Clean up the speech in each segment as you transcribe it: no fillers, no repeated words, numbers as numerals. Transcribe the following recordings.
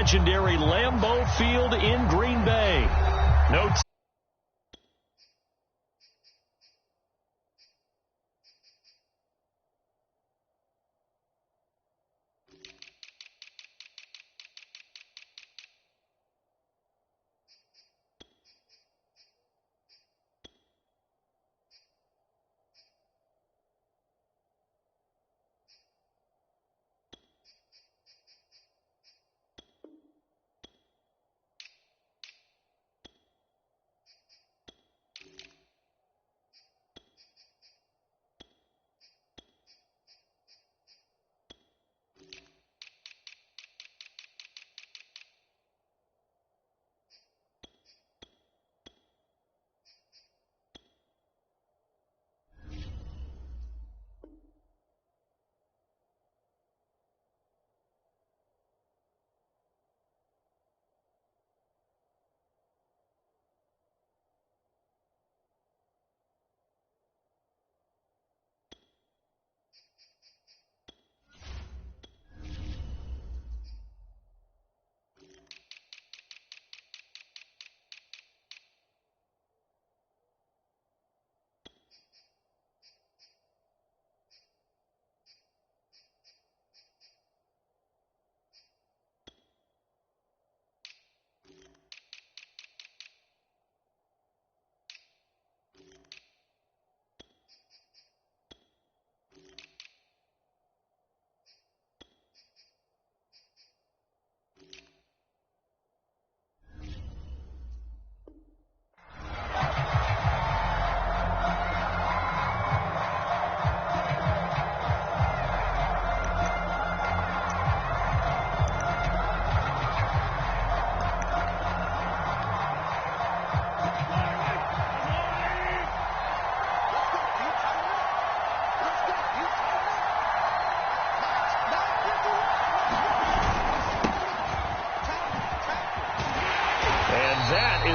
legendary Lambeau Field in Green Bay. No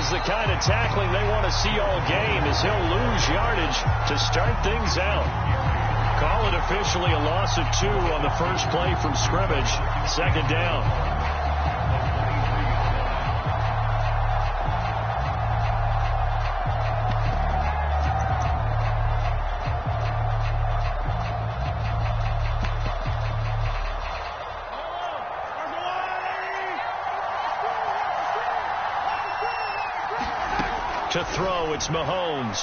is the kind of tackling they want to see all game, as he'll lose yardage to start things out. Call it officially a loss of 2 on the first play from scrimmage. Second down. To throw, it's Mahomes.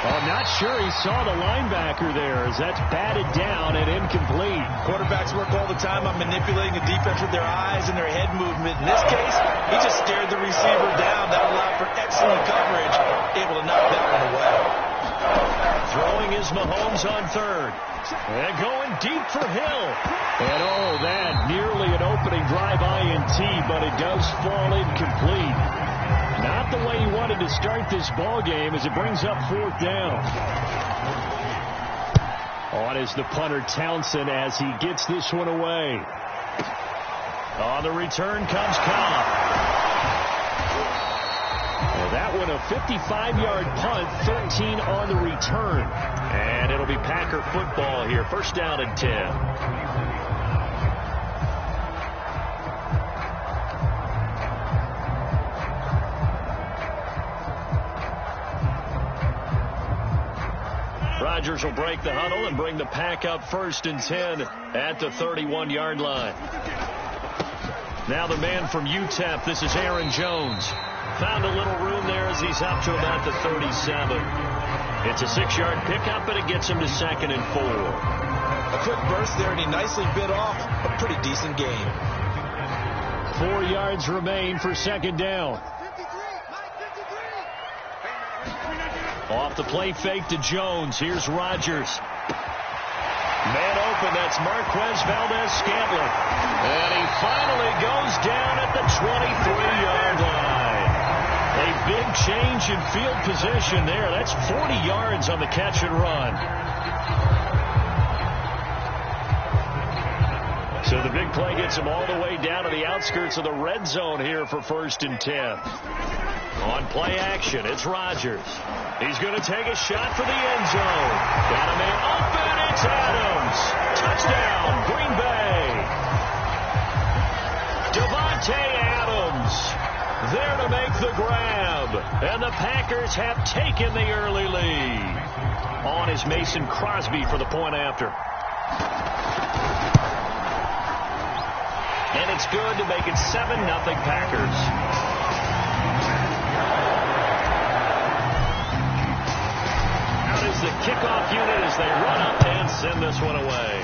I'm not sure he saw the linebacker there, as that's batted down and incomplete. Quarterbacks work all the time on manipulating the defense with their eyes and their head movement. In this case, he just stared the receiver down. That allowed for excellent coverage, able to knock that one away. Throwing is Mahomes on third. And going deep for Hill. And that nearly an opening drive INT, but it does fall incomplete. Not the way he wanted to start this ball game, as it brings up fourth down. On is the punter Townsend as he gets this one away. On the return comes Cobb. Well, that one a 55-yard punt, 13 on the return. And it'll be Packer football here. First down and 10. Rodgers will break the huddle and bring the Pack up first and 10 at the 31-yard line. Now the man from UTEP, this is Aaron Jones. Found a little room there as he's up to about the 37. It's a 6-yard pickup, but it gets him to 2nd and 4. A quick burst there, and he nicely bit off a pretty decent gain. 4 yards remain for second down. Off the play fake to Jones. Here's Rodgers. Man open. That's Marquez Valdez-Scantling. And he finally goes down at the 23-yard line. A big change in field position there. That's 40 yards on the catch and run. So the big play gets him all the way down to the outskirts of the red zone here for 1st and 10. On play action, it's Rodgers. He's going to take a shot for the end zone. Got a man open. It's Adams. Touchdown, Green Bay. Adams there to make the grab. And the Packers have taken the early lead. On is Mason Crosby for the point after. And it's good to make it 7-0 Packers. Out is the kickoff unit as they run up and send this one away.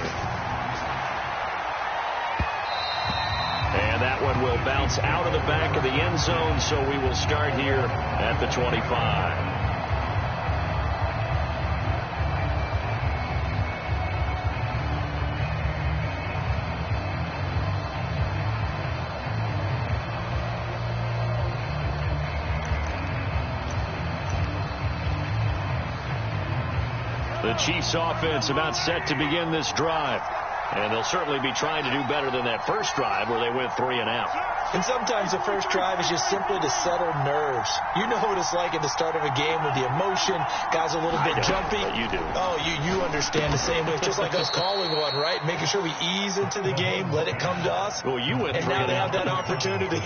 And that one will bounce out of the back of the end zone, so we will start here at the 25. The Chiefs offense about set to begin this drive. And they'll certainly be trying to do better than that first drive where they went 3 and out. And sometimes the first drive is just simply to settle nerves. You know what it's like at the start of a game with the emotion. Guys a little bit jumpy. You do. Oh, you understand the same way. It's just like us calling one, right? Making sure we ease into the game, let it come to us. Well, you went 3 and out. And now they have that opportunity.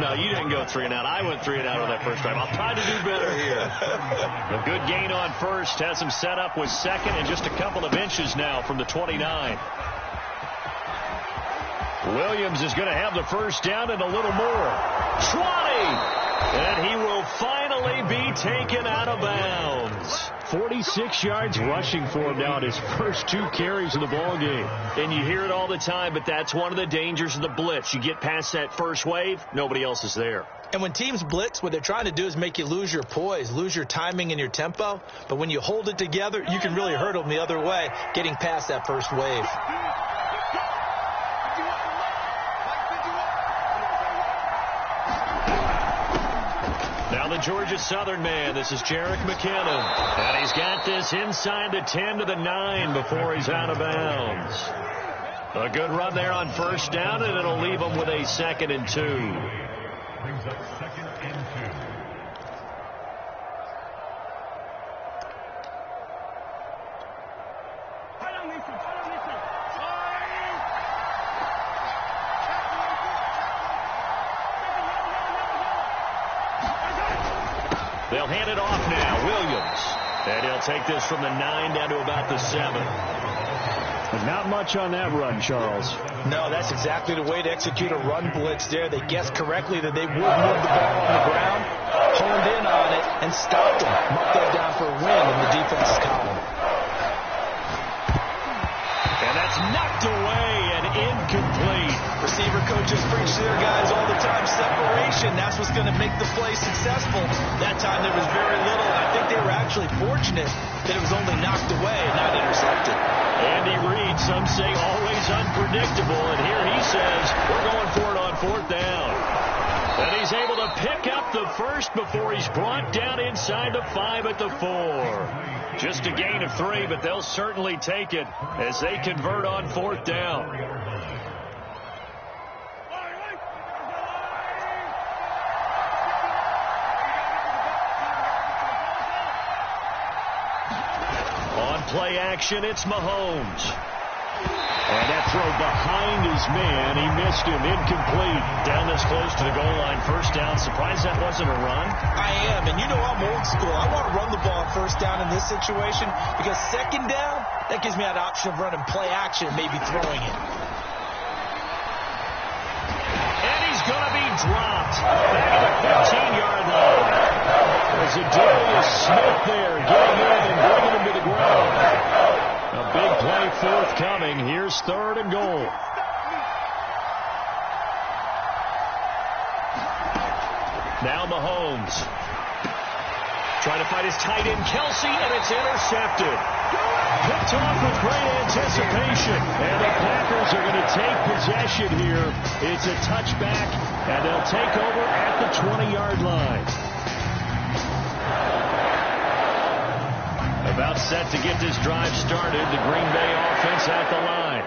No, you didn't go 3 and out. I went 3 and out on that first drive. I'll try to do better here. A good gain on first. Has him set up with second and just a couple of inches now from the 29. Williams is going to have the first down and a little more. 20! And he will finally be taken out of bounds. 46 yards rushing for him now in his first 2 carries of the ballgame. And you hear it all the time, but that's one of the dangers of the blitz. You get past that first wave, nobody else is there. And when teams blitz, what they're trying to do is make you lose your poise, lose your timing and your tempo. But when you hold it together, you can really hurt them the other way, getting past that first wave. Now the Georgia Southern man. This is Jerick McKinnon. And he's got this inside the 10 to the 9 before he's out of bounds. A good run there on first down, and it'll leave him with a 2nd and 2. Brings up 2nd and 2. They'll hand it off now. Williams. And he'll take this from the 9 down to about the 7. Not much on that run, Charles. No, that's exactly the way to execute a run blitz there. They guessed correctly that they would move the ball on the ground, honed in on it, and stopped them. Marked that down for a win in the defense's column. And that's knocked away and incomplete. Receiver coaches preach to their guys all the time. Separation, that's what's going to make the play successful. That time there was very little. I think they were actually fortunate that it was only knocked away and not intercepted. Andy Reid, some say always unpredictable, and here he says we're going for it on 4th down. And he's able to pick up the first before he's brought down inside the 5 at the 4. Just a gain of 3, but they'll certainly take it as they convert on 4th down. Play action, it's Mahomes. And that throw behind his man, he missed him, incomplete. Down this close to the goal line, first down. Surprised that wasn't a run? I am, and you know I'm old school. I want to run the ball first down in this situation because 2nd down, that gives me that option of running play action, maybe throwing it. And he's going to be dropped back at the 15-yard line. There's a Darius Smith there getting in and bringing him to the ground. A big play forthcoming. Here's 3rd and goal. Now Mahomes. Trying to find his tight end, Kelsey, and it's intercepted. Picked off with great anticipation. And the Packers are going to take possession here. It's a touchback, and they'll take over at the 20-yard line. About set to get this drive started. The Green Bay offense at the line.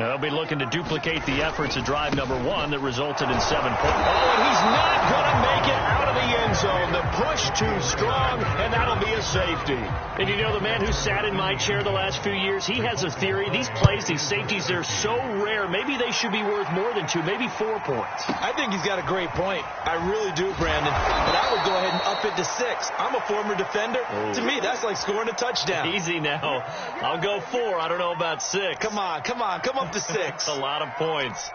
They'll be looking to duplicate the efforts of drive number 1 that resulted in 7 points. Oh, and he's not going to make it out of the end zone. The push too strong, and that'll be a safety. And you know, the man who sat in my chair the last few years, he has a theory. These plays, these safeties, they're so rare. Maybe they should be worth more than 2, maybe 4 points. I think he's got a great point. I really do, Brandon. But I would go ahead and up it to 6. I'm a former defender. Oh. To me, that's like scoring a touchdown. Easy now. I'll go 4. I don't know about 6. Come on. Come up to 6. A lot of points.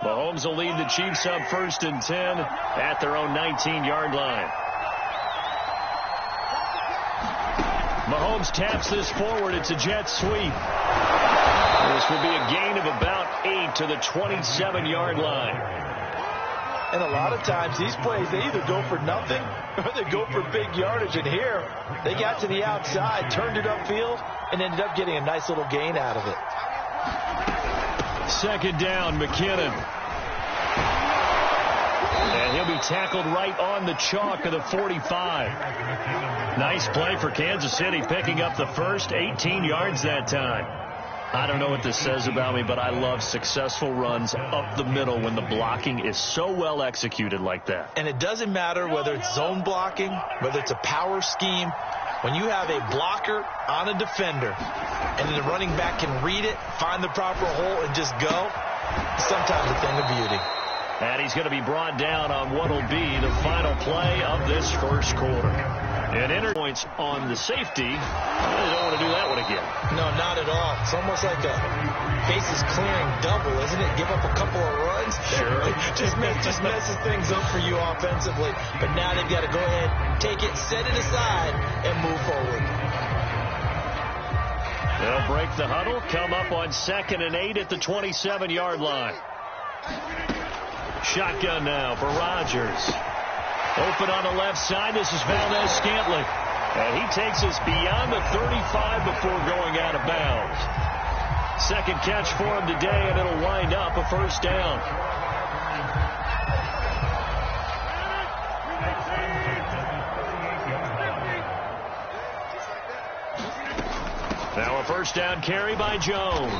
Mahomes will lead the Chiefs up 1st and 10 at their own 19-yard line. Mahomes taps this forward. It's a jet sweep. This will be a gain of about 8 to the 27-yard line. And a lot of times these plays, they either go for nothing or they go for big yardage. And here, they got to the outside, turned it upfield, and ended up getting a nice little gain out of it. 2nd down, McKinnon. And he'll be tackled right on the chalk of the 45. Nice play for Kansas City, picking up the first, 18 yards that time. I don't know what this says about me, but I love successful runs up the middle when the blocking is so well executed like that. And it doesn't matter whether it's zone blocking, whether it's a power scheme. When you have a blocker on a defender and then the running back can read it, find the proper hole, and just go, it's sometimes a thing of beauty. And he's going to be brought down on what will be the final play of this first quarter. And enter points on the safety. They don't want to do that one again. No, not at all. It's almost like a bases clearing double, isn't it? Give up a couple of runs. Sure. just messes things up for you offensively. But now they've got to go ahead, take it, set it aside, and move forward. They'll break the huddle, come up on 2nd and 8 at the 27-yard line. Shotgun now for Rodgers. Open on the left side. This is Valdez Scantling. And he takes us beyond the 35 before going out of bounds. 2nd catch for him today, and it'll wind up a 1st down. Now a 1st down carry by Jones.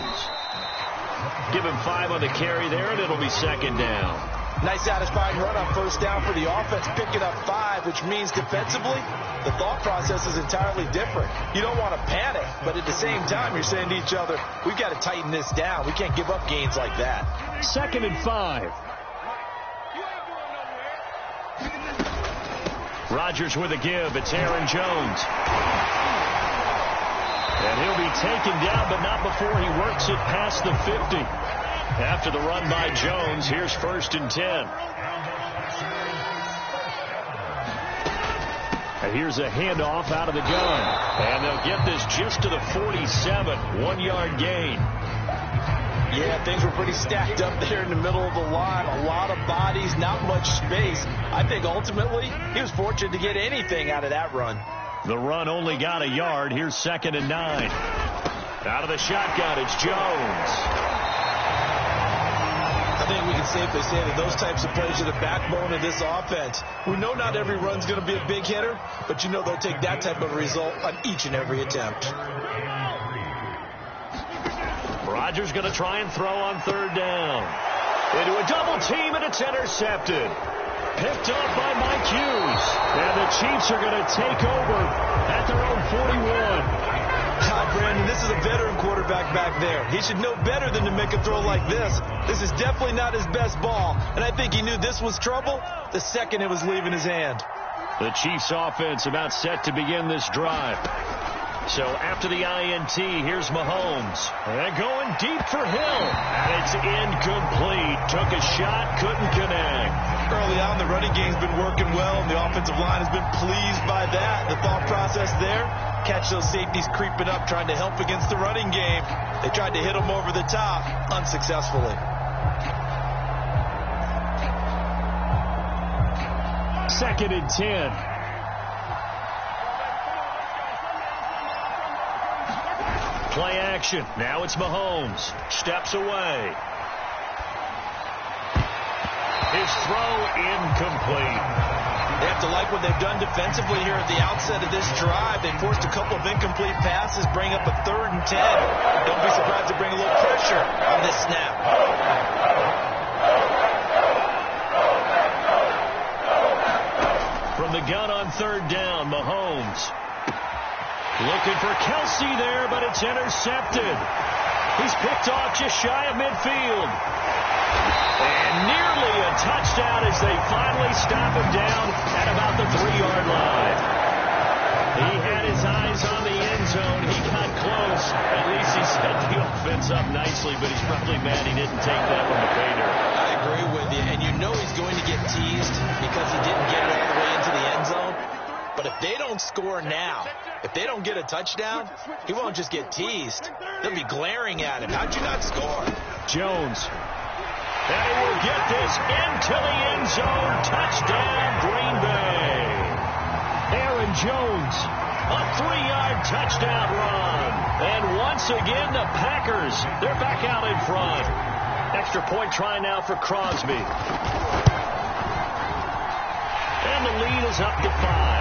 Give him 5 on the carry there, and it'll be 2nd down. Nice satisfying run on 1st down for the offense, picking up 5, which means defensively, the thought process is entirely different. You don't want to panic, but at the same time, you're saying to each other, we've got to tighten this down. We can't give up gains like that. 2nd and 5. Rodgers with a give. It's Aaron Jones. And he'll be taken down, but not before he works it past the 50. After the run by Jones, here's 1st and 10. And here's a handoff out of the gun. And they'll get this just to the 47. 1-yard gain. Yeah, things were pretty stacked up there in the middle of the line. A lot of bodies, not much space. I think ultimately he was fortunate to get anything out of that run. The run only got a yard. Here's 2nd and 9. Out of the shotgun, it's Jones. I think we can safely say that those types of plays are the backbone of this offense. We know not every run's going to be a big hitter, but you know they'll take that type of result on each and every attempt. Rodgers going to try and throw on 3rd down. Into a double team, and it's intercepted. Picked off by Mike Hughes. And the Chiefs are going to take over at their own 41. God, Brandon, this is a veteran quarterback back there. He should know better than to make a throw like this. This is definitely not his best ball, and I think he knew this was trouble the second it was leaving his hand. The Chiefs offense about set to begin this drive. So after the INT, here's Mahomes. And going deep for Hill. And it's incomplete. Took a shot, couldn't connect. Early on, the running game's been working well, and the offensive line has been pleased by that. The thought process there, catch those safeties creeping up, trying to help against the running game. They tried to hit them over the top, unsuccessfully. 2nd and 10. Play action. Now it's Mahomes. Steps away. His throw incomplete. They have to like what they've done defensively here at the outset of this drive. They forced a couple of incomplete passes, bring up a 3rd and 10. Don't be surprised to bring a little pressure on this snap. From the gun on 3rd down, Mahomes. Looking for Kelsey there, but it's intercepted. He's picked off just shy of midfield. And nearly a touchdown as they finally stop him down at about the 3-yard line. He had his eyes on the end zone. He got close. At least he set the offense up nicely, but he's probably mad he didn't take that one to pay dirt. I agree with you, and you know he's going to get teased because he didn't get it all the way into the end zone. But if they don't score now, if they don't get a touchdown, he won't just get teased. They'll be glaring at him. How'd you not score? Jones. And he will get this into the end zone. Touchdown, Green Bay. Aaron Jones, a 3-yard touchdown run. And once again, the Packers, they're back out in front. Extra point try now for Crosby. And the lead is up to 5.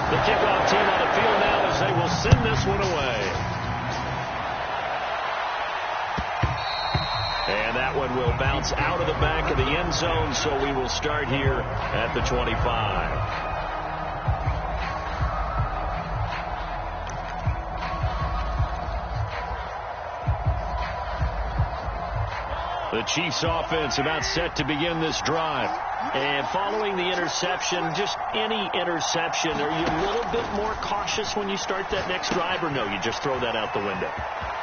The kickoff team on the field now as they will send this one away. And that one will bounce out of the back of the end zone, so we will start here at the 25. The Chiefs offense about set to begin this drive. And following the interception, just any interception, are you a little bit more cautious when you start that next drive, or no, you just throw that out the window?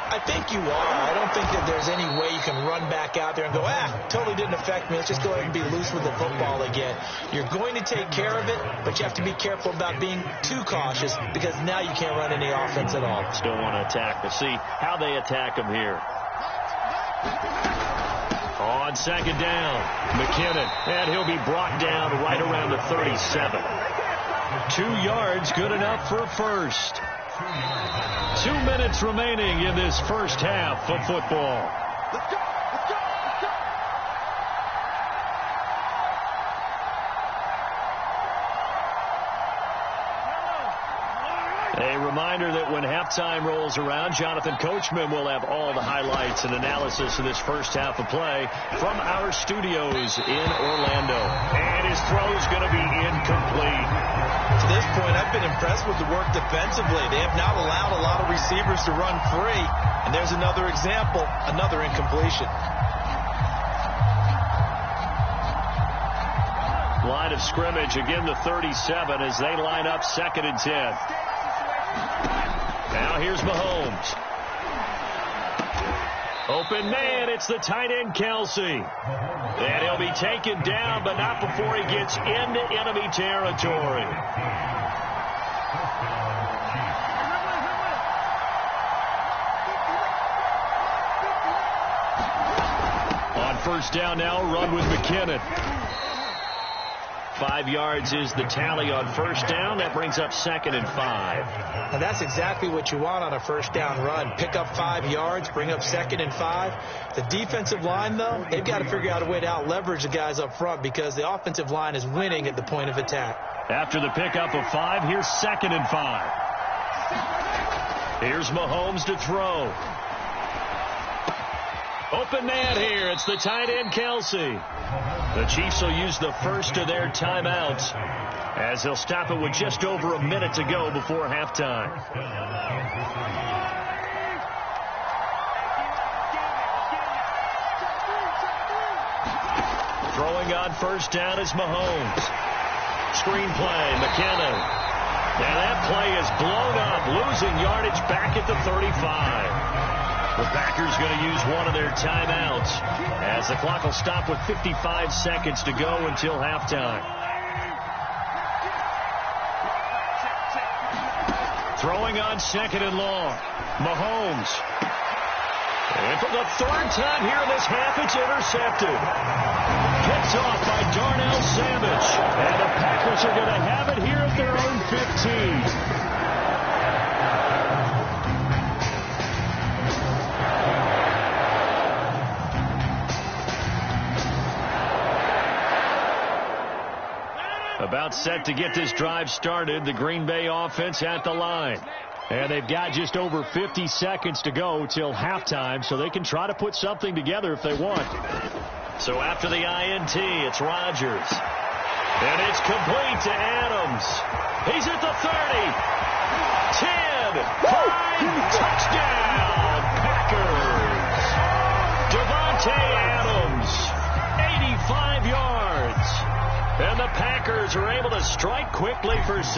I think you are. I don't think that there's any way you can run back out there and go, totally didn't affect me. Let's just go ahead and be loose with the football again. You're going to take care of it, but you have to be careful about being too cautious because now you can't run any offense at all. Still want to attack. Let's see how they attack them here. On 2nd down, McKinnon, and he'll be brought down right around the 37. 2 yards, good enough for a first. 2 minutes remaining in this first half of football. Let's go! Let's go! Let's go! A reminder that when halftime rolls around, Jonathan Coachman will have all the highlights and analysis of this first half of play from our studios in Orlando. And his throw's going to be incomplete. To this point, I've been impressed with the work defensively. They have not allowed a lot of receivers to run free. And there's another example, another incompletion. Line of scrimmage, again the 37 as they line up 2nd and 10. Now here's Mahomes. Open man, it's the tight end Kelsey. And he'll be taken down, but not before he gets into enemy territory. On 1st down now, run with McKinnon. 5 yards is the tally on 1st down. That brings up 2nd and 5. And that's exactly what you want on a 1st down run. Pick up 5 yards, bring up 2nd and 5. The defensive line, though, they've got to figure out a way to out-leverage the guys up front because the offensive line is winning at the point of attack. After the pickup of 5, here's 2nd and 5. Here's Mahomes to throw. Open man here. It's the tight end Kelsey. The Chiefs will use the first of their timeouts as they'll stop it with just over a minute to go before halftime. Throwing on 1st down is Mahomes. Screen play, McKinnon. And that play is blown up, losing yardage back at the 35. The Packers going to use one of their timeouts as the clock will stop with 55 seconds to go until halftime. Throwing on 2nd and long. Mahomes. And for the 3rd time here in this half, it's intercepted. Picked off by Darnell Savage. And the Packers are going to have it here at their own 15. About set to get this drive started. The Green Bay offense at the line. And they've got just over 50 seconds to go till halftime, so they can try to put something together if they want. So after the INT, it's Rodgers. And it's complete to Adams. He's at the 30. 10. 5. Touchdown. Packers. Devontae Adams. 85 yards. And the Packers are able to strike quickly for 6.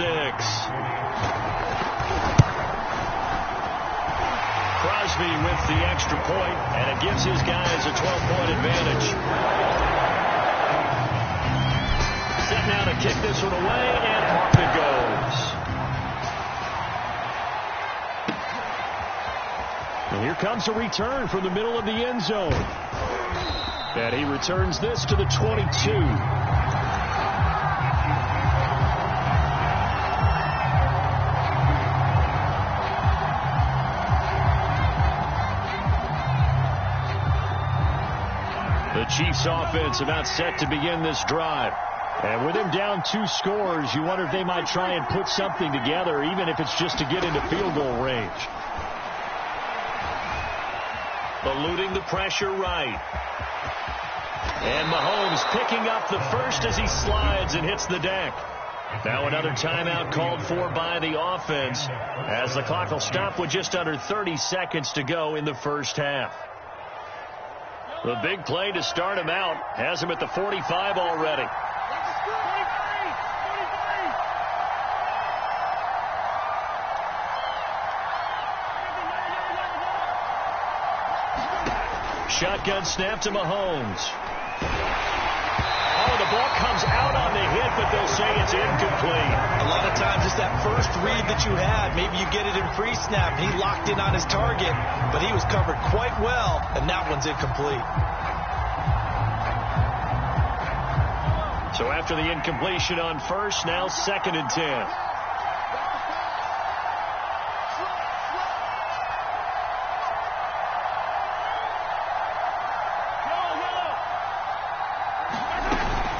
Crosby with the extra point, and it gives his guys a 12-point advantage. Set now to kick this one away, and off it goes. And here comes a return from the middle of the end zone. And he returns this to the 22. The Chiefs offense about set to begin this drive. And with them down 2 scores, you wonder if they might try and put something together, even if it's just to get into field goal range. Eluding the pressure right. And Mahomes picking up the first as he slides and hits the deck. Now another timeout called for by the offense as the clock will stop with just under 30 seconds to go in the first half. The big play to start him out has him at the 45 already. Shotgun snap to Mahomes. Oh, the ball comes out on the hit, but they'll say it's incomplete. A lot of times it's that first read that you had. Maybe you get it in pre-snap, and he locked in on his target, but he was covered quite well, and that one's incomplete. So after the incompletion on first, now 2nd and 10.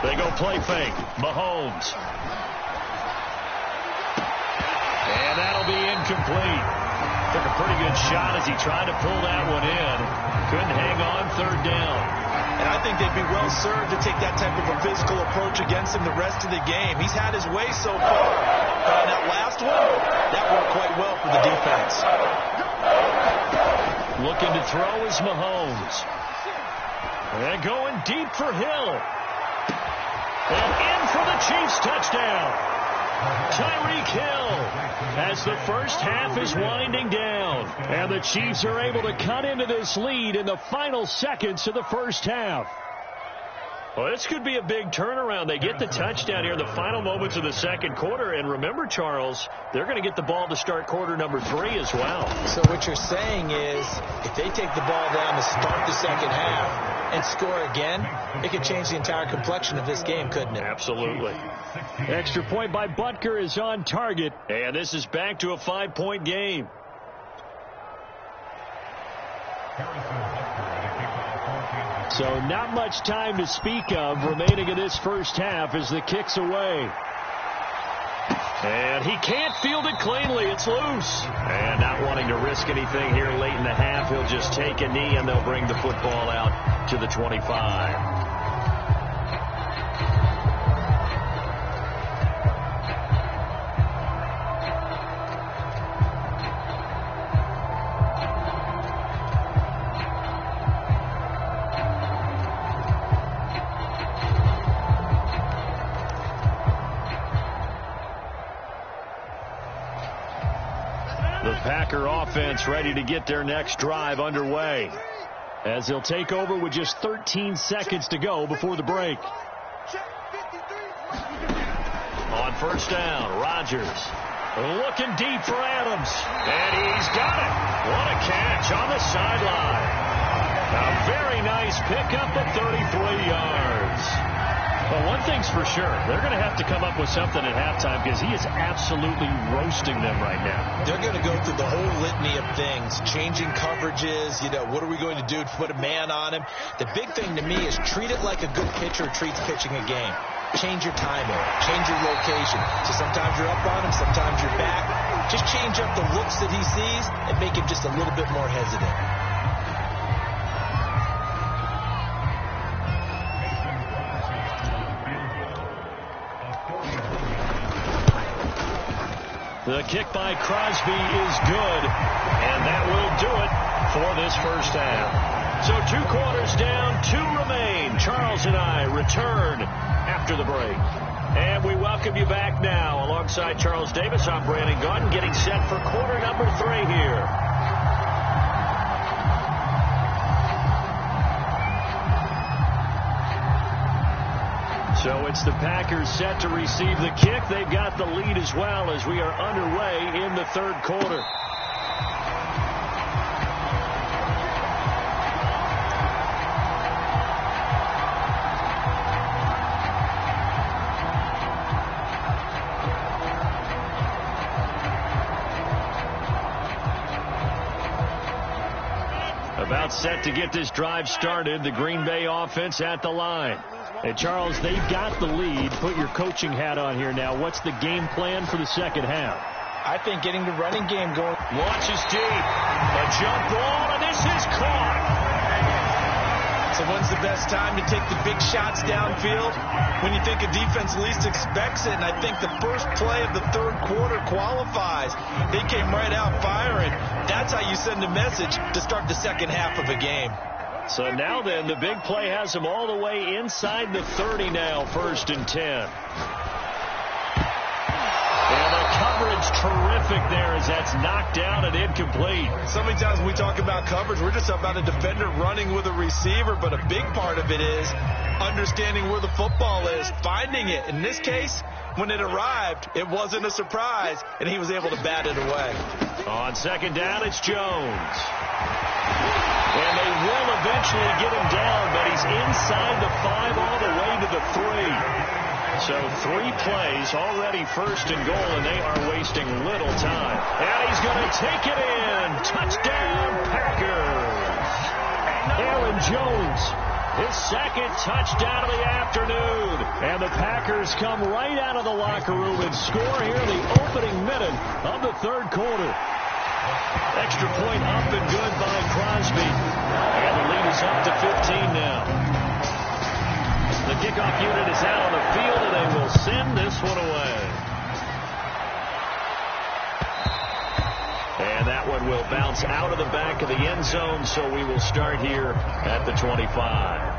They go play fake. Mahomes. And that'll be incomplete. Took a pretty good shot as he tried to pull that one in. Couldn't hang on 3rd down. And I think they'd be well served to take that type of a physical approach against him the rest of the game. He's had his way so far. But on that last one, that worked quite well for the defense. Looking to throw is Mahomes. And going deep for Hill. And in for the Chiefs touchdown. Tyreek Hill as the first half is winding down. And the Chiefs are able to cut into this lead in the final seconds of the first half. Well, this could be a big turnaround. They get the touchdown here in the final moments of the second quarter. And remember, Charles, they're going to get the ball to start quarter number 3 as well. So what you're saying is if they take the ball down to start the second half and score again, it could change the entire complexion of this game, couldn't it? Absolutely. Extra point by Butker is on target. And this is back to a 5-point game. So not much time to speak of remaining in this first half as the kick's away. And he can't field it cleanly. It's loose. And not wanting to risk anything here late in the half, he'll just take a knee and they'll bring the football out to the 25. Packer offense ready to get their next drive underway as they'll take over with just 13 seconds to go before the break. On first down, Rodgers looking deep for Adams, and he's got it. What a catch on the sideline. A very nice pickup at 33 yards. Well, one thing's for sure. They're going to have to come up with something at halftime because he is absolutely roasting them right now. They're going to go through the whole litany of things, changing coverages, what are we going to do to put a man on him? The big thing to me is treat it like a good pitcher treats pitching a game. change your timing, change your location. So sometimes you're up on him, sometimes you're back. Just change up the looks that he sees and make him just a little bit more hesitant. The kick by Crosby is good, and that will do it for this first half. So 2 quarters down, 2 remain. Charles and I return after the break. And we welcome you back now. Alongside Charles Davis, I'm Brandon Gaudin, getting set for quarter number 3 here. So it's the Packers set to receive the kick. They've got the lead as well as we are underway in the third quarter. About set to get this drive started, the Green Bay offense at the line. Hey, Charles, they've got the lead. Put your coaching hat on here now. What's the game plan for the second half? I think getting the running game going. Launches deep. A jump ball, and this is caught. So when's the best time to take the big shots downfield? When you think a defense least expects it, and I think the first play of the third quarter qualifies. They came right out firing. That's how you send a message to start the second half of a game. So now then, the big play has them all the way inside the 30 now, 1st and 10. And the coverage terrific there as that's knocked down and incomplete. So many times when we talk about coverage, we're just about a defender running with a receiver, but a big part of it is understanding where the football is, finding it. In this case, when it arrived, it wasn't a surprise, and he was able to bat it away. On second down, it's Jones. And they will eventually get him down, but he's inside the 5 all the way to the 3. So 3 plays, already 1st and goal, and they are wasting little time. And he's going to take it in. Touchdown, Packers. Aaron Jones, his 2nd touchdown of the afternoon. And the Packers come right out of the locker room and score here in the opening minute of the third quarter. Extra point up and good by Crosby. And the lead is up to 15 now. The kickoff unit is out on the field, and they will send this one away. And that one will bounce out of the back of the end zone, so we will start here at the 25.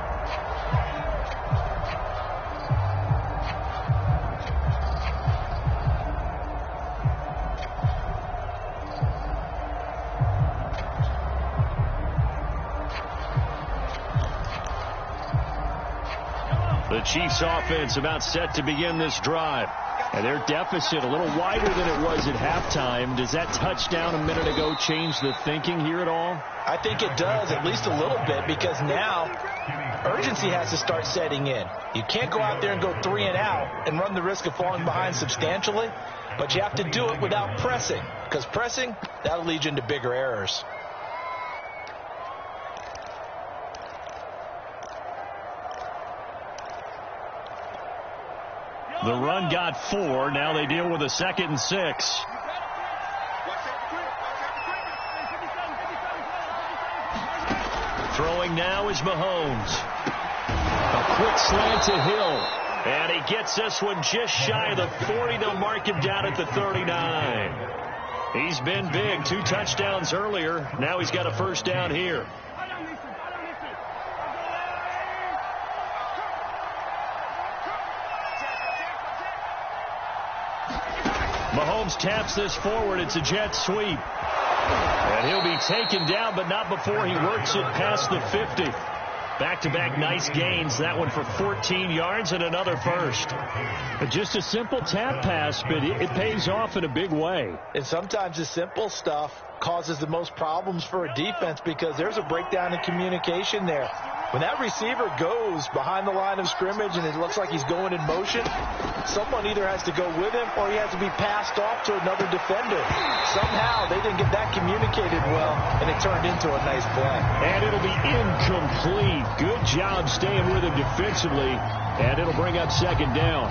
The Chiefs offense about set to begin this drive. And their deficit a little wider than it was at halftime. Does that touchdown a minute ago change the thinking here at all? I think it does, at least a little bit, because now urgency has to start setting in. You can't go out there and go 3 and out and run the risk of falling behind substantially, but you have to do it without pressing, because pressing, that'll lead you into bigger errors. The run got 4. Now they deal with a 2nd and 6. Throwing now is Mahomes. A quick slant to Hill. And he gets this one just shy of the 40. They'll mark him down at the 39. He's been big. 2 touchdowns earlier. Now he's got a first down here. Mahomes taps this forward. It's a jet sweep. And he'll be taken down, but not before he works it past the 50. Back-to-back nice gains. That one for 14 yards and another first. Just a simple tap pass, but it pays off in a big way. And sometimes the simple stuff causes the most problems for a defense because there's a breakdown in communication there. When that receiver goes behind the line of scrimmage and it looks like he's going in motion, someone either has to go with him or he has to be passed off to another defender. Somehow they didn't get that communicated well, and it turned into a nice play. And it'll be incomplete. Good job staying with him defensively, and it'll bring up second down.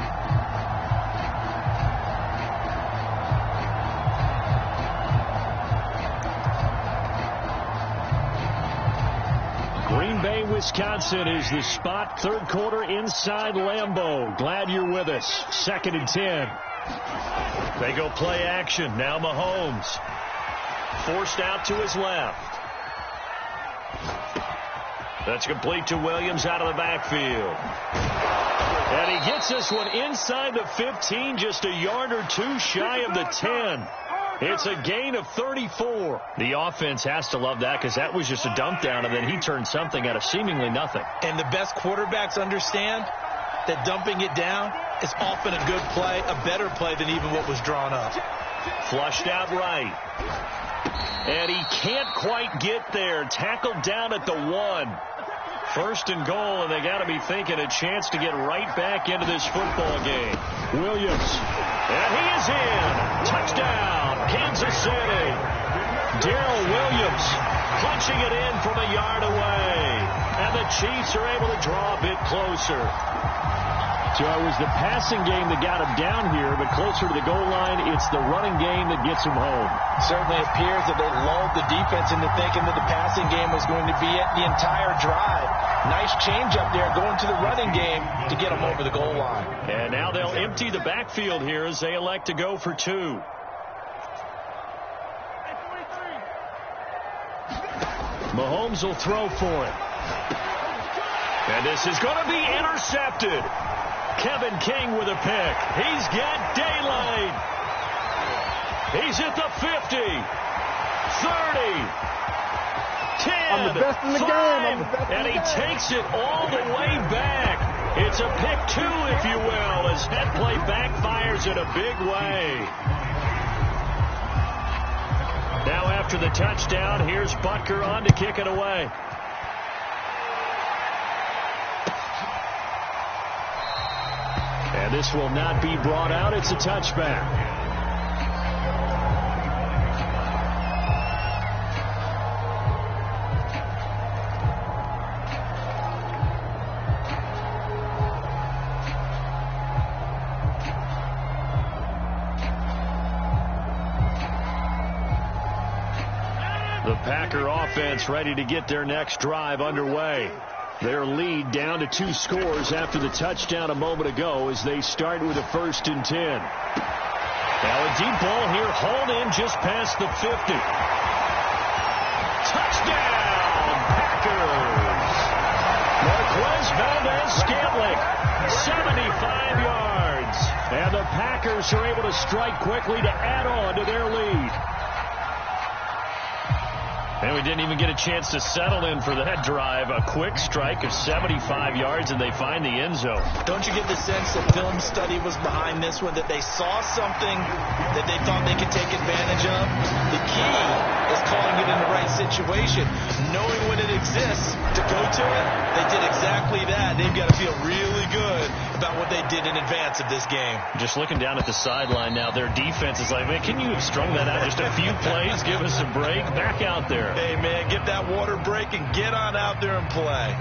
Green Bay, Wisconsin is the spot. Third quarter inside Lambeau. Glad you're with us. 2nd and 10. They go play action. Now Mahomes. Forced out to his left. That's complete to Williams out of the backfield. And he gets this one inside the 15, just a yard or two shy of the 10. It's a gain of 34. The offense has to love that because that was just a dump down, and then he turned something out of seemingly nothing. And the best quarterbacks understand that dumping it down is often a good play, a better play than even what was drawn up. Flushed out right. And he can't quite get there. Tackled down at the 1. 1st and goal, and they got to be thinking a chance to get right back into this football game. Williams. And he is in. Touchdown, Kansas City. Darrell Williams punching it in from a yard away. And the Chiefs are able to draw a bit closer. So it was the passing game that got him down here, but closer to the goal line, it's the running game that gets him home. Certainly appears that they lulled the defense into thinking that the passing game was going to be it the entire drive. Nice change up there going to the running game to get them over the goal line. And now they'll empty the backfield here as they elect to go for 2. Mahomes will throw for it. And this is going to be intercepted. Kevin King with a pick. He's got daylight. He's at the 50, 30, 10, I'm the best in the 5, game. and he takes it all the way back. It's a pick 2, if you will, as that play backfires in a big way. Now after the touchdown, here's Butker on to kick it away. And this will not be brought out. It's a touchback. The Packer offense ready to get their next drive underway. Their lead down to 2 scores after the touchdown a moment ago as they start with a 1st and 10. Now a deep ball here, hauled in just past the 50. Touchdown, Packers! Marquez Valdez-Scantling, 75 yards. And the Packers are able to strike quickly to add on to their lead. And we didn't even get a chance to settle in for that drive. A quick strike of 75 yards, and they find the end zone. Don't you get the sense that film study was behind this one, that they saw something that they thought they could take advantage of? The key is calling it in the right situation. Knowing when it exists to go to it, they did exactly that. They've got to feel really good about what they did in advance of this game. Just looking down at the sideline now, their defense is like, man, can you have strung that out just a few plays? Give us a break. Back out there. Hey, man, get that water break and get on out there and play.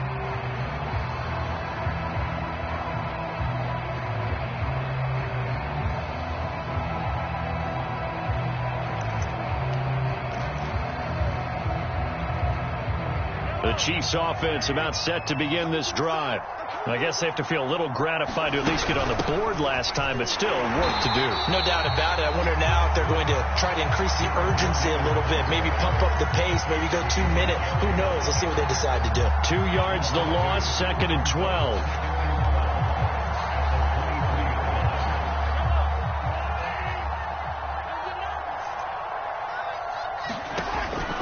The Chiefs offense about set to begin this drive. I guess they have to feel a little gratified to at least get on the board last time, but still work to do. No doubt about it. I wonder now if they're going to try to increase the urgency a little bit, maybe pump up the pace, maybe go 2 minute. Who knows? Let's see what they decide to do. 2 yards the loss, 2nd and 12.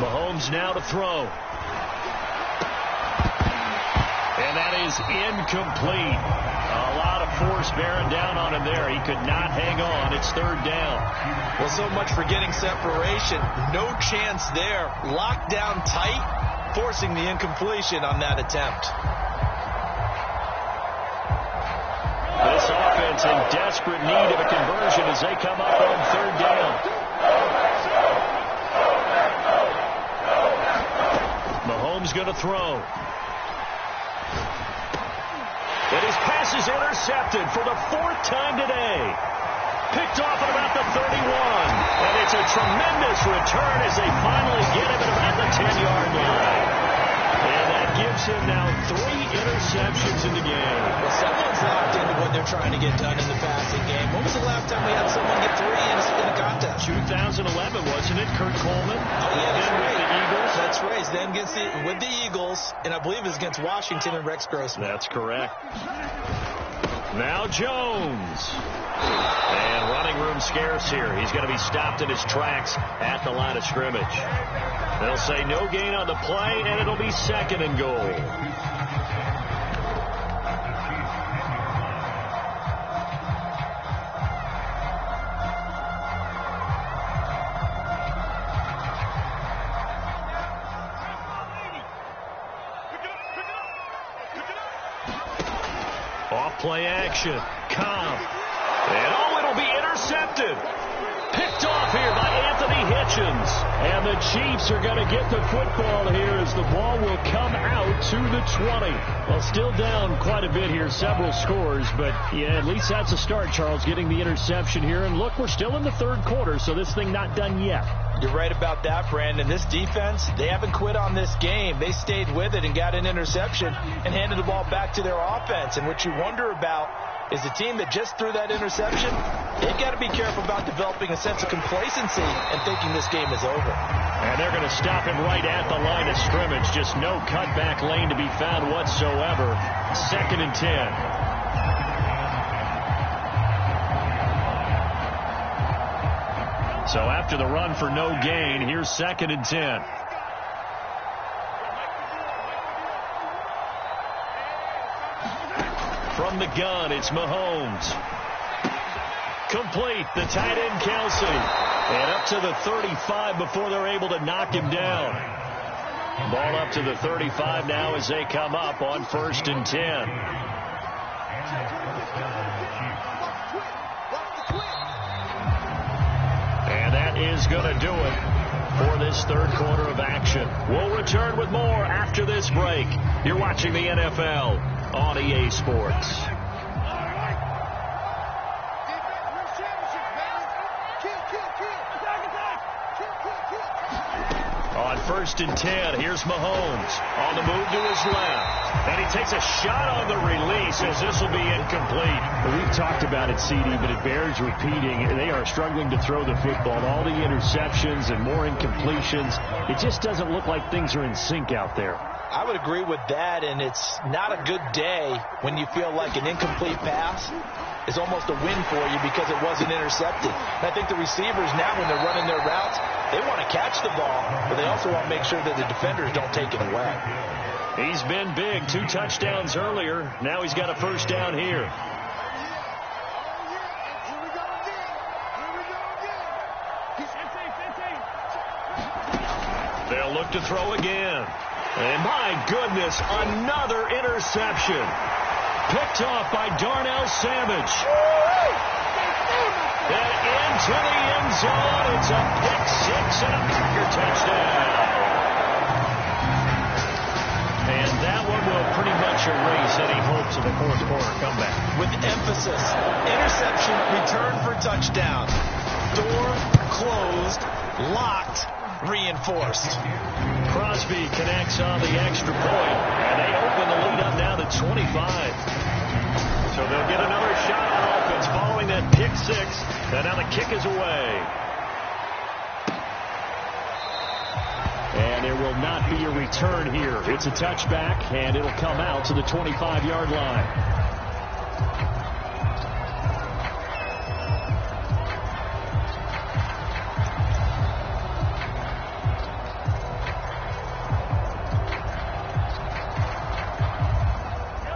Mahomes now to throw. And that is incomplete. A lot of force bearing down on him there. He could not hang on. It's 3rd down. Well, so much for getting separation. No chance there. Locked down tight. forcing the incompletion on that attempt. This offense in desperate need of a conversion as they come up on third down. Mahomes going to throw. And his pass is intercepted for the 4th time today. Picked off at about the 31. And it's a tremendous return as they finally get him at about the 10-yard line. And that gives him now 3 interceptions in the game. Well, someone's locked into what they're trying to get done in the passing game. When was the last time we had someone get 3 in a contest? 2011, wasn't it? Kurt Coleman. Oh, yeah, that's right. With the Eagles. That's right. Then with the Eagles, and I believe it was against Washington and Rex Grossman. That's correct. Now Jones. And running room scarce here. He's going to be stopped in his tracks at the line of scrimmage. They'll say no gain on the play, and it'll be 2nd and goal. Off play action. Cobb. And it'll be intercepted. Picked off here by Anthony Hitchens. And the Chiefs are going to get the football here as the ball will come out to the 20. Well, still down quite a bit here, several scores, but yeah, at least that's a start, Charles, getting the interception here. And look, we're still in the 3rd quarter, so this thing not done yet. You're right about that, Brandon. This defense, they haven't quit on this game. They stayed with it and got an interception and handed the ball back to their offense. And what you wonder about is the team that just threw that interception, they've got to be careful about developing a sense of complacency and thinking this game is over. And they're going to stop him right at the line of scrimmage. Just no cutback lane to be found whatsoever. 2nd and 10. So after the run for no gain, here's 2nd and 10. From the gun, it's Mahomes. Complete, the tight end Kelsey. And up to the 35 before they're able to knock him down. Ball up to the 35 now as they come up on 1st and 10. And that is going to do it for this 3rd quarter of action. We'll return with more after this break. You're watching the NFL on EA Sports. On 1st and 10, here's Mahomes on the move to his left. And he takes a shot on the release as this will be incomplete. Well, we've talked about it, CD, but it bears repeating. They are struggling to throw the football. All the interceptions and more incompletions. It just doesn't look like things are in sync out there. I would agree with that, and it's not a good day when you feel like an incomplete pass is almost a win for you because it wasn't intercepted. And I think the receivers now, when they're running their routes, they want to catch the ball, but they also want to make sure that the defenders don't take it away. He's been big. 2 touchdowns earlier. Now he's got a 1st down here. They'll look to throw again. And my goodness, another interception. Picked off by Darnell Savage. And into the end zone. It's a pick 6 and a Packer touchdown. And that one will pretty much erase any hopes of a 4th quarter comeback. With emphasis, interception, return for touchdown. Door closed, locked, reinforced. Crosby connects on the extra point, and they open the lead up now to 25. So they'll get another shot on offense following that pick 6, and now the kick is away. And there will not be a return here. It's a touchback, and it'll come out to the 25-yard line.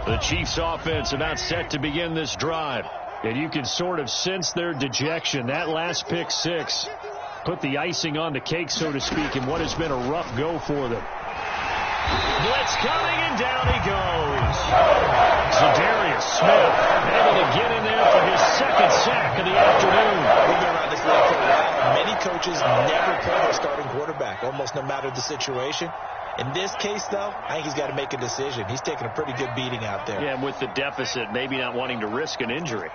The Chiefs offense about set to begin this drive. And you can sort of sense their dejection. That last pick 6 put the icing on the cake, so to speak, in what has been a rough go for them. Blitz coming, and down he goes. Zadarius Smith able to get in there for his second sack of the afternoon. We've been around this league for a while. Many coaches never play their starting quarterback, almost no matter the situation. In this case, though, I think he's got to make a decision. He's taking a pretty good beating out there. Yeah, and with the deficit, maybe not wanting to risk an injury.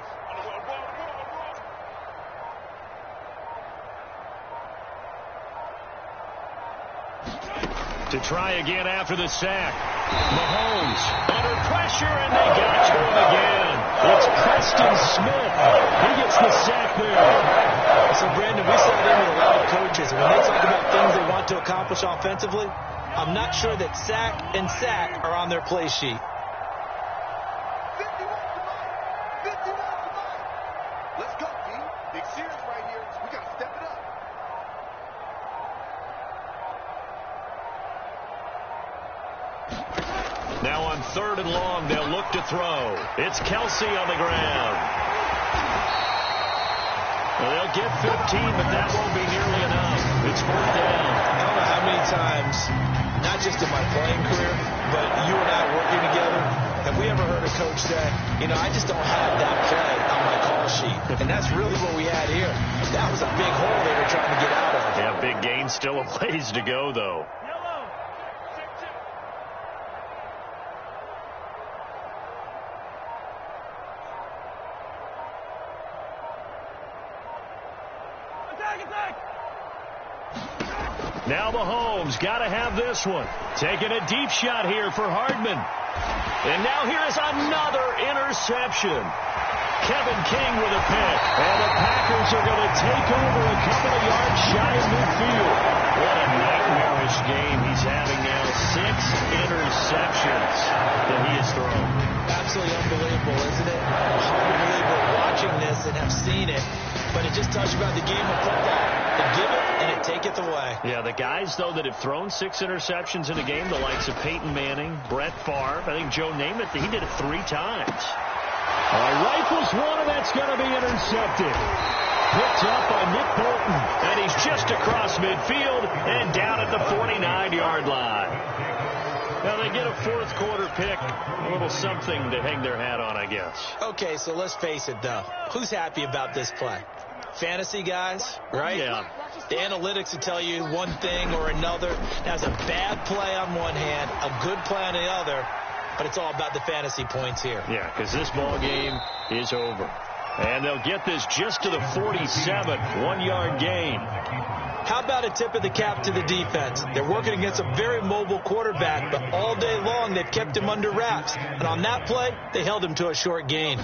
To try again after the sack. Mahomes under pressure, and they got to him again. It's Preston Smith. He gets the sack there. So, Brandon, we sat in with a lot of coaches, and when they talk about things they want to accomplish offensively, I'm not sure that sack and sack are on their play sheet. 51 to 51 to 9. Let's go, team. Big series right here. We got to step it up. Now on 3rd and long, they'll look to throw. It's Kelsey on the ground. Well, they'll get 15, but that won't be nearly enough. It's 4th down. I don't know how many times, not just in my playing career, but you and I working together, have we ever heard a coach say, you know, I just don't have that play on my call sheet. And that's really what we had here. That was a big hole they were trying to get out of. Yeah, big gain, still a ways to go, though. Now Mahomes got to have this one. Taking a deep shot here for Hardman. And now here is another interception. Kevin King with a pick. And the Packers are going to take over a couple of yards shy of midfield. What a nightmarish game he's having now. 6 interceptions that he has thrown. Absolutely unbelievable, isn't it? Hard to believe we're watching this and have seen it. But it just tells you about the game of football. They give it and it taketh away. Yeah, the guys, though, that have thrown 6 interceptions in a game, the likes of Peyton Manning, Brett Favre, I think Joe Namath, he did it 3 times. Rifles one, and that's going to be intercepted. Picked up by Nick Bolton. And he's just across midfield and down at the 49-yard line. Now they get a 4th quarter pick, a little something to hang their hat on, I guess. Okay, so let's face it, though. Who's happy about this play? Fantasy guys, right? Yeah. The analytics will tell you one thing or another. That's a bad play on one hand, a good play on the other, but it's all about the fantasy points here. Yeah, because this ball game is over. And they'll get this just to the 47, 1-yard gain. How about a tip of the cap to the defense? They're working against a very mobile quarterback, but all day long they've kept him under wraps. And on that play, they held him to a short gain.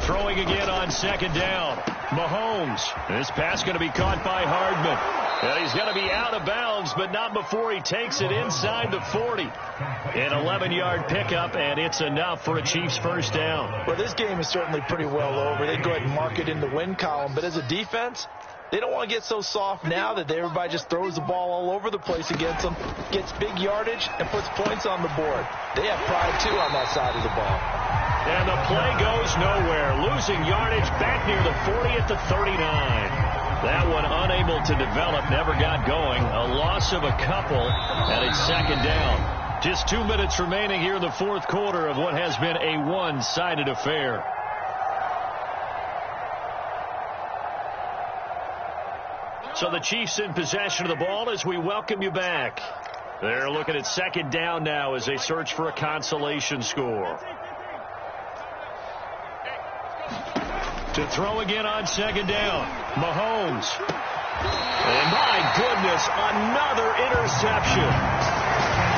Throwing again on 2nd down. Mahomes. This pass going to be caught by Hardman. And he's going to be out of bounds, but not before he takes it inside the 40. An 11-yard pickup, and it's enough for a Chiefs first down. Well, this game is certainly pretty well over. They go ahead and mark it in the win column. But as a defense, they don't want to get so soft now that everybody just throws the ball all over the place against them, gets big yardage, and puts points on the board. They have pride, too, on that side of the ball. And the play goes nowhere. Losing yardage back near the 40 at the 39. That one unable to develop, never got going. A loss of a couple, and it's 2nd down. Just 2 minutes remaining here in the 4th quarter of what has been a one-sided affair. So the Chiefs in possession of the ball as we welcome you back. They're looking at 2nd down now as they search for a consolation score. To throw again on 2nd down. Mahomes. And my goodness, another interception.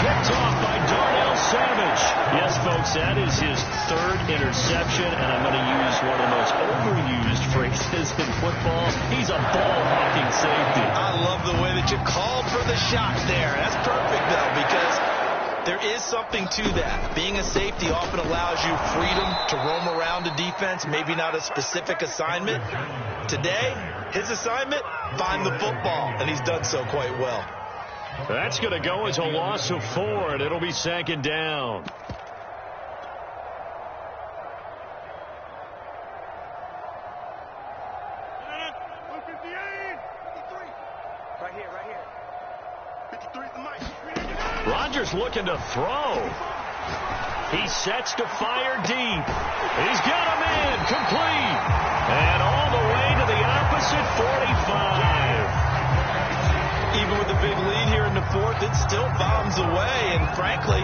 Picked off by Darnell Savage. Yes, folks, that is his 3rd interception, and I'm going to use one of the most overused phrases in football. He's a ball-hawking safety. I love the way that you called for the shot there. That's perfect, though, because there is something to that. Being a safety often allows you freedom to roam around a defense, maybe not a specific assignment. Today, his assignment, find the football, and he's done so quite well. That's going to go as a loss of 4, and it'll be 2nd down. Rodgers Rodgers looking to throw. He sets to fire deep. He's got him in. Complete. And all the way to the opposite 45. Even with the big lead here in the fourth, it still bombs away. And frankly,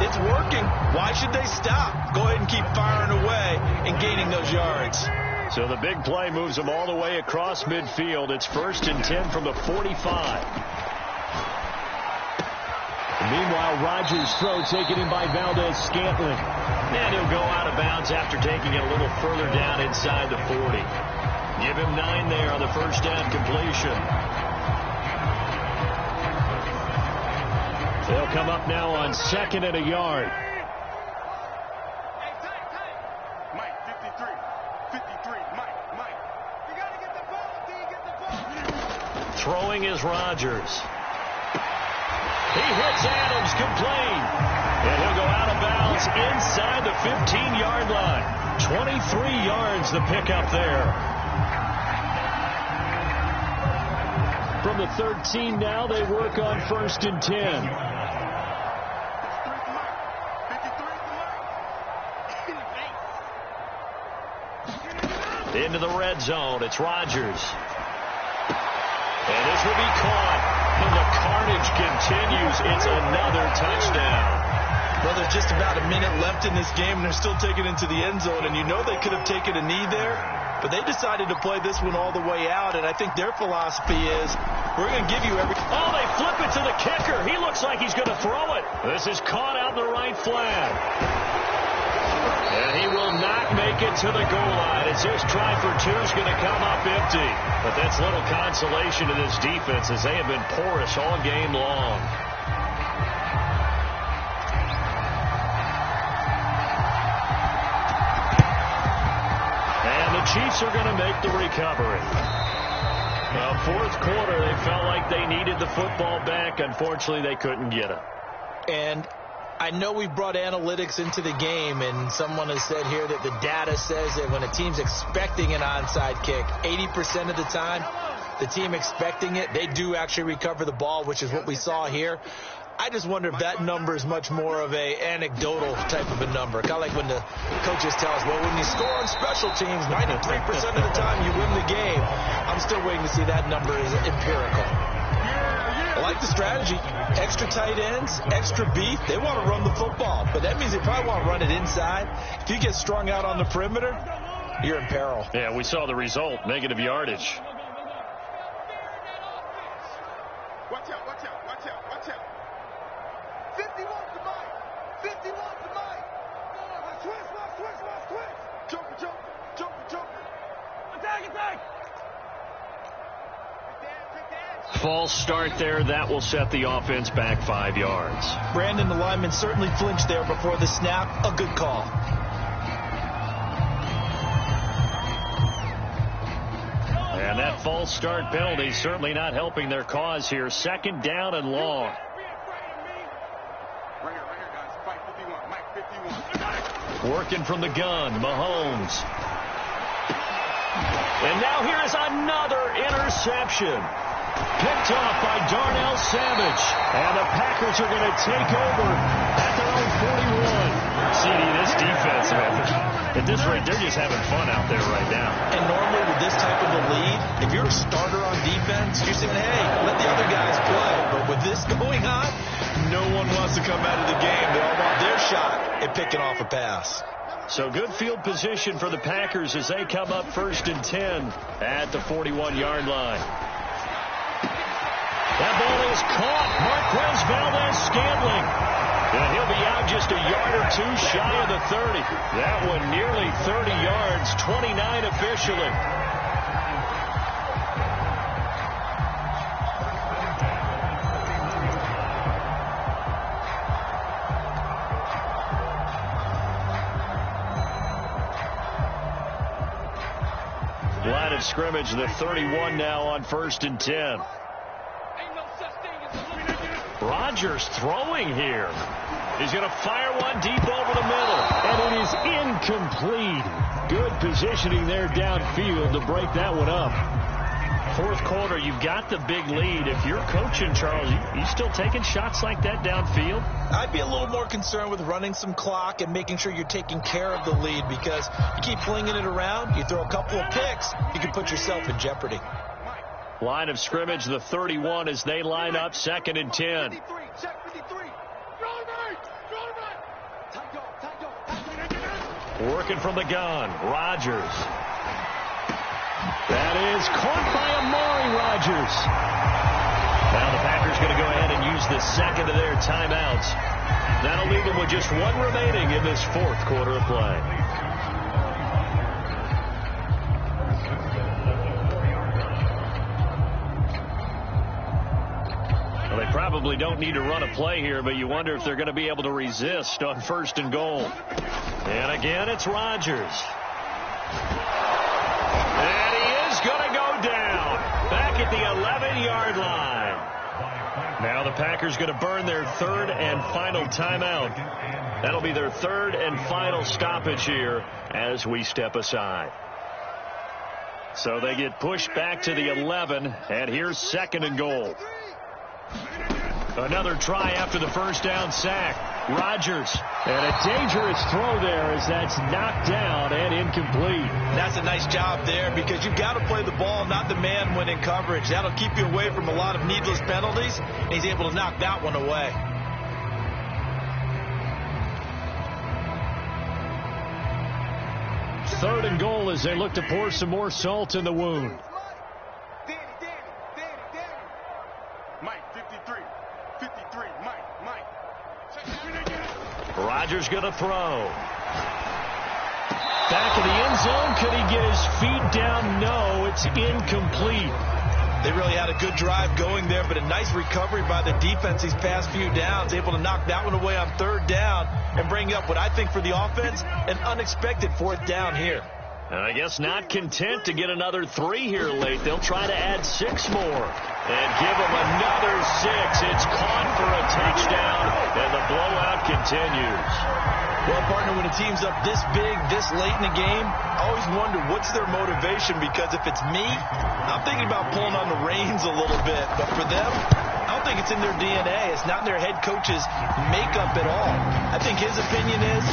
it's working. Why should they stop? Go ahead and keep firing away and gaining those yards. So the big play moves them all the way across midfield. It's 1st and 10 from the 45. Meanwhile, Rodgers' throw taken in by Valdez-Scantling. And he'll go out of bounds after taking it a little further down inside the 40. Give him 9 there on the first down completion. They'll come up now on 2nd and a yard. Mike, 53. 53. Mike. You got to get the ball. Get the ball. Throwing is Rodgers. He hits Adams, complete. And he'll go out of bounds inside the 15-yard line. 23 yards the pickup there. From the 13 now, they work on 1st and 10. Into the red zone. It's Rodgers. And this will be caught. And the carnage continues. It's another touchdown. Well, there's just about a minute left in this game, and they're still taking it into the end zone. And you know they could have taken a knee there, but they decided to play this one all the way out. And I think their philosophy is, we're going to give you every... Oh, they flip it to the kicker. He looks like he's going to throw it. This is caught out in the right flag. And he will not make it to the goal line as this try for 2 is going to come up empty. But that's little consolation to this defense as they have been porous all game long. And the Chiefs are going to make the recovery. Fourth quarter, they felt like they needed the football back. Unfortunately, they couldn't get it. And I know we brought analytics into the game, and someone has said here that the data says that when a team's expecting an onside kick, 80% of the time, the team expecting it, they do actually recover the ball, which is what we saw here. I just wonder if that number is much more of a anecdotal type of a number. Kind of like when the coaches tell us, well, when you score on special teams, 93% of the time you win the game. I'm still waiting to see that number is empirical. I like the strategy. Extra tight ends, extra beef. They want to run the football, but that means they probably want to run it inside. If you get strung out on the perimeter, you're in peril. Yeah, we saw the result, negative yardage. Watch out. 51 to Mike. 51 to Mike. Twist. Joker. Attack. False start there. That will set the offense back 5 yards. Brandon, the lineman, certainly flinched there before the snap. A good call. And that false start penalty certainly not helping their cause here. 2nd down and long. Right here, guys. Fight 51. Mike 51. Working from the gun, Mahomes. And now here is another interception. Picked off by Darnell Savage. And the Packers are going to take over at their own 41. CD, this defense, at this rate, they're just having fun out there right now. And normally with this type of a lead, if you're a starter on defense, you're saying, hey, let the other guys play. But with this going on, no one wants to come out of the game. They all want their shot at picking off a pass. So good field position for the Packers as they come up 1st and 10 at the 41-yard line. That ball is caught. Marquez Valdez-Scantling. And he'll be out just a yard or 2 shy of the 30. That one nearly 30 yards, 29 officially. Line of scrimmage, the 31 now on 1st and 10. Rodgers throwing here. He's going to fire one deep over the middle. And it is incomplete. Good positioning there downfield to break that one up. Fourth quarter, you've got the big lead. If you're coaching, Charles, you still taking shots like that downfield? I'd be a little more concerned with running some clock and making sure you're taking care of the lead, because you keep flinging it around, you throw a couple of picks, you can put yourself in jeopardy. Line of scrimmage, the 31 as they line up, 2nd and 10. Working from the gun, Rodgers. That is caught by Amari Rodgers. Now the Packers going to go ahead and use the second of their timeouts. That'll leave them with just one remaining in this fourth quarter of play. Well, they probably don't need to run a play here, but you wonder if they're going to be able to resist on 1st and goal. And again, it's Rodgers. And he is going to go down back at the 11-yard line. Now the Packers going to burn their 3rd and final timeout. That'll be their 3rd and final stoppage here as we step aside. So they get pushed back to the 11, and here's 2nd and goal. Another try after the first down sack. Rodgers. And a dangerous throw there as that's knocked down and incomplete. That's a nice job there, because you've got to play the ball, not the man when in coverage. That'll keep you away from a lot of needless penalties, and he's able to knock that one away. Third and goal as they look to pour some more salt in the wound. Mike, 53, Mike. Rodgers going to throw. Back in the end zone. Could he get his feet down? No, it's incomplete. They really had a good drive going there, but a nice recovery by the defense these past few downs, able to knock that one away on 3rd down and bring up what I think for the offense, an unexpected 4th down here. And I guess not content to get another 3 here late. They'll try to add 6 more and give them another 6. It's caught for a touchdown, and the blowout continues. Well, partner, when a team's up this big, this late in the game, I always wonder what's their motivation, because if it's me, I'm thinking about pulling on the reins a little bit. But for them, I don't think it's in their DNA. It's not in their head coach's makeup at all. I think his opinion is,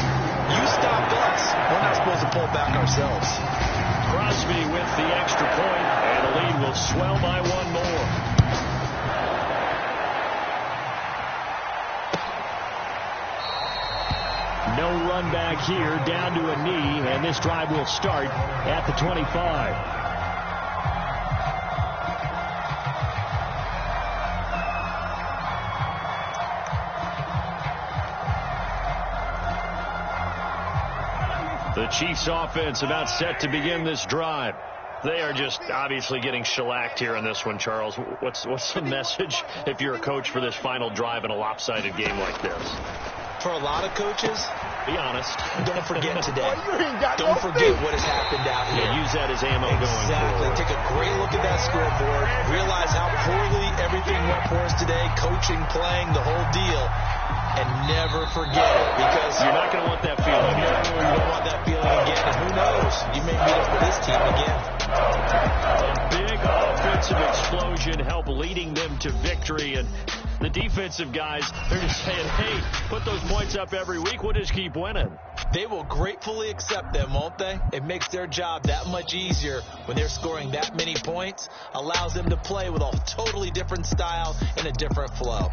you stop us, we're not supposed to pull back ourselves. Crosby with the extra point, and the lead will swell by 1 more. No run back here, down to a knee, and this drive will start at the 25. The Chiefs offense about set to begin this drive. They are just obviously getting shellacked here in this one, Charles. What's the message if you're a coach for this final drive in a lopsided game like this? For a lot of coaches, be honest. Don't forget today. Don't forget what has happened out here. Yeah, use that as ammo going forward. Exactly. Take a great look at that scoreboard. Realize how poorly everything went for us today. Coaching, playing, the whole deal. And never forget it, because you're not going to want that feeling again. You don't want that feeling again. And who knows? You may meet up with this team again. A big offensive explosion helped leading them to victory. And the defensive guys, they're just saying, hey, put those points up every week. We'll just keep winning. They will gratefully accept them, won't they? It makes their job that much easier when they're scoring that many points. Allows them to play with a totally different style and a different flow.